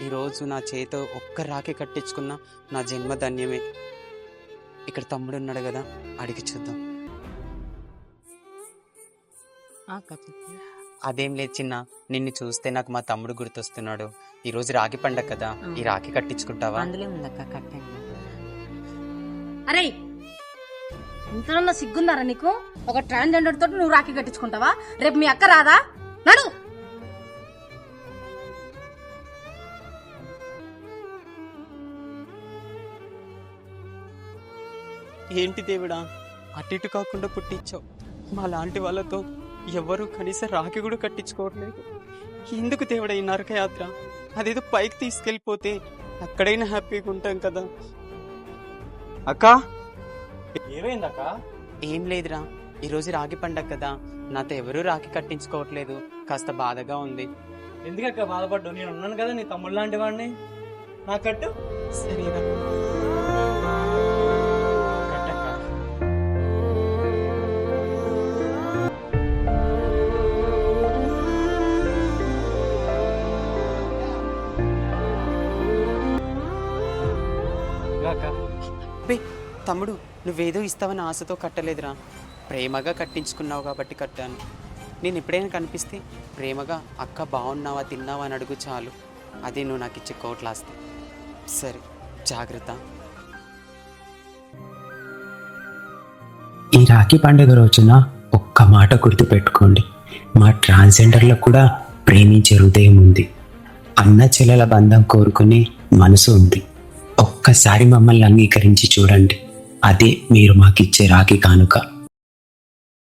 ఈరోజు నా చేతితో ఒక్క రాఖీ కట్టించుకున్న నా జన్మ ధన్యమే. ఇక్కడ తమ్ముడు ఉన్నాడు కదా, అడిగి చూద్దాం. అదేం లేదు చిన్న, నిన్ను చూస్తే నాకు మా తమ్ముడు గుర్తొస్తున్నాడు. ఈరోజు రాఖీ పండగ కదా, ఈ రాఖీ కట్టించుకుంటావా? అందులో ఉందక్క, కట్టండి. అరే ఇంతలో సిగ్గుందారా నీకు? ఒక ట్రాన్స్జెండర్ తోటి నువ్వు రాఖీ కట్టించుకుంటావా? రేపు మీ అక్క రాదా? నడు. ఏంటి దేవుడా, అటు ఇటు కాకుండా పుట్టించావు. మా లాంటి వాళ్ళతో ఎవరు కనీసం రాఖీ కూడా కట్టించుకోవట్లేదు. ఎందుకు దేవుడా ఈ నరకయాత్ర? అదేదో పైకి తీసుకెళ్ళిపోతే అక్కడైనా హ్యాపీగా ఉంటాం కదా. అక్క, ఏమైందక్క? ఏం లేదురా, ఈరోజు రాఖీ పండగ కదా, నాతో ఎవరూ రాఖీ కట్టించుకోవట్లేదు. కాస్త బాధగా ఉంది. ఎందుకక్క బాధపడ్డు? నేను ఉన్నాను కదా నీ తమ్ముడు లాంటి వాడిని. నా కట్టు. సరేరా, కట్టక్క. అబ్బే తమ్ముడు, నువ్వేదో ఇస్తావని ఆశతో కట్టలేదురా, ప్రేమగా కట్టించుకున్నావు కాబట్టి కట్టాను. నేను ఎప్పుడైనా కనిపిస్తే ప్రేమగా అక్క బాగున్నావా, తిన్నావా అని అడుగు చాలు. అదే నువ్వు నాకు ఇచ్చే కోట్లాస్తి. సరే, జాగ్రత్త. ఈ రాఖీ పండుగ రోజున ఒక్క మాట గుర్తుపెట్టుకోండి, మా ట్రాన్స్జెండర్లకు కూడా ప్రేమించే హృదయం ఉంది, అన్న చెల్లెల బంధం కోరుకునే మనసు ఉంది. ఒక్కసారి మమ్మల్ని అంగీకరించి చూడండి, అదే మీరు మాకిచ్చే రాఖీ కానుక.